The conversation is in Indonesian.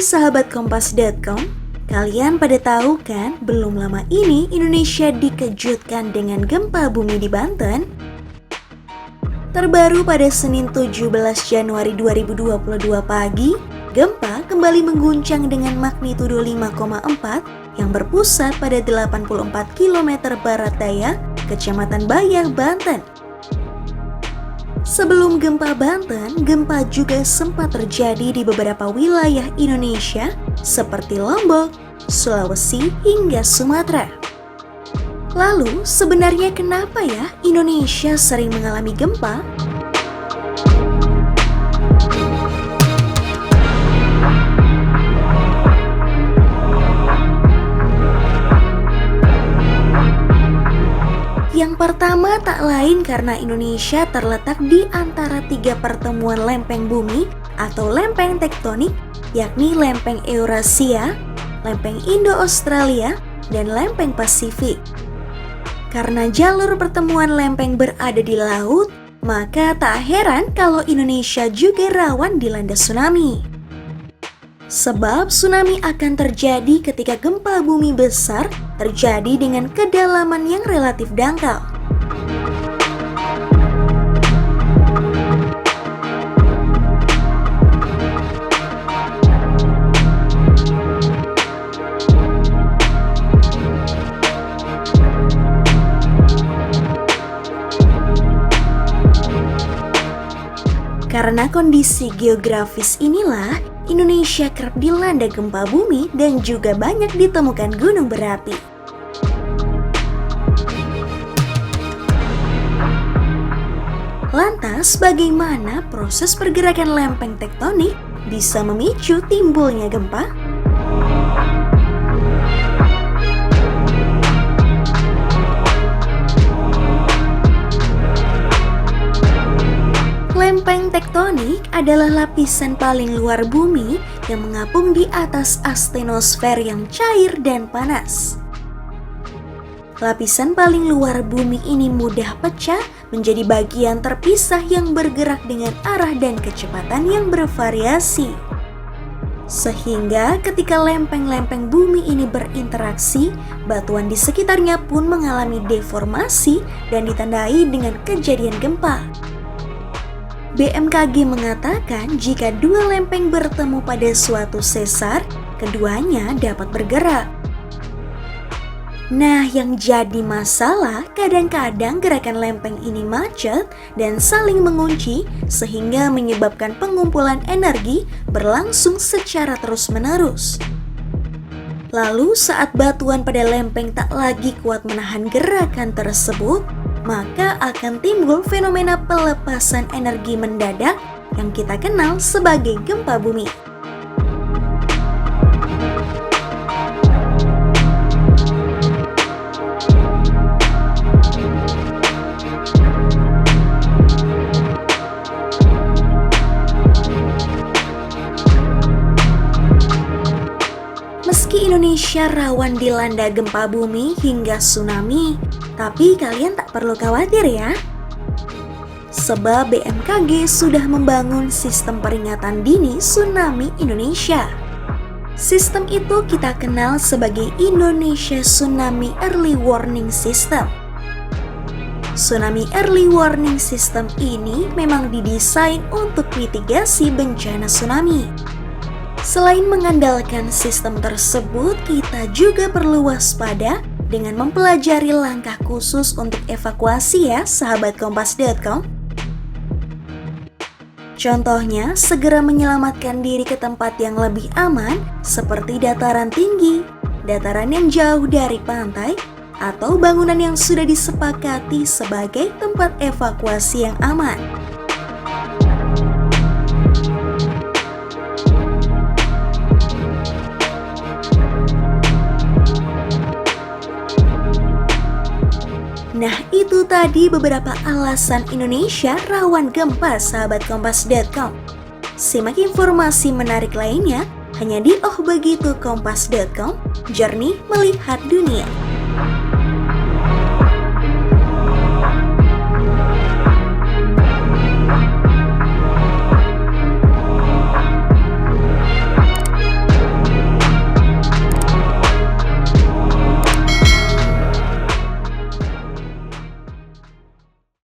Hai sahabat Kompas.com, kalian pada tahu kan belum lama ini Indonesia dikejutkan dengan gempa bumi di Banten? Terbaru pada Senin 17 Januari 2022 pagi, gempa kembali mengguncang dengan magnitudo 5,4 yang berpusat pada 84 km barat daya, Kecamatan Bayah, Banten. Sebelum gempa Banten, gempa juga sempat terjadi di beberapa wilayah Indonesia seperti Lombok, Sulawesi, hingga Sumatera. Lalu, sebenarnya kenapa ya Indonesia sering mengalami gempa? Yang pertama tak lain karena Indonesia terletak di antara tiga pertemuan lempeng bumi atau lempeng tektonik, yakni lempeng Eurasia, lempeng Indo-Australia, dan lempeng Pasifik. Karena jalur pertemuan lempeng berada di laut, maka tak heran kalau Indonesia juga rawan dilanda tsunami. Sebab tsunami akan terjadi ketika gempa bumi besar terjadi dengan kedalaman yang relatif dangkal. Karena kondisi geografis inilah, Indonesia kerap dilanda gempa bumi dan juga banyak ditemukan gunung berapi. Lantas, bagaimana proses pergerakan lempeng tektonik bisa memicu timbulnya gempa? Lempeng tektonik adalah lapisan paling luar bumi yang mengapung di atas astenosfer yang cair dan panas. Lapisan paling luar bumi ini mudah pecah menjadi bagian terpisah yang bergerak dengan arah dan kecepatan yang bervariasi. Sehingga ketika lempeng-lempeng bumi ini berinteraksi, batuan di sekitarnya pun mengalami deformasi dan ditandai dengan kejadian gempa. BMKG mengatakan jika dua lempeng bertemu pada suatu sesar, keduanya dapat bergerak. Nah, yang jadi masalah kadang-kadang gerakan lempeng ini macet dan saling mengunci sehingga menyebabkan pengumpulan energi berlangsung secara terus-menerus. Lalu saat batuan pada lempeng tak lagi kuat menahan gerakan tersebut, maka akan timbul fenomena pelepasan energi mendadak yang kita kenal sebagai gempa bumi. Meski Indonesia rawan dilanda gempa bumi hingga tsunami, tapi kalian tak perlu khawatir ya. Sebab BMKG sudah membangun sistem peringatan dini tsunami Indonesia. Sistem itu kita kenal sebagai Indonesia Tsunami Early Warning System. Tsunami Early Warning System ini memang didesain untuk mitigasi bencana tsunami. Selain mengandalkan sistem tersebut, kita juga perlu waspada dengan mempelajari langkah khusus untuk evakuasi ya sahabat Kompas.com. Contohnya, segera menyelamatkan diri ke tempat yang lebih aman seperti dataran tinggi, dataran yang jauh dari pantai, atau bangunan yang sudah disepakati sebagai tempat evakuasi yang aman. Nah, itu tadi beberapa alasan Indonesia rawan gempa sahabat Kompas.com. Simak informasi menarik lainnya hanya di Oh Begitu Kompas.com, jernih melihat dunia.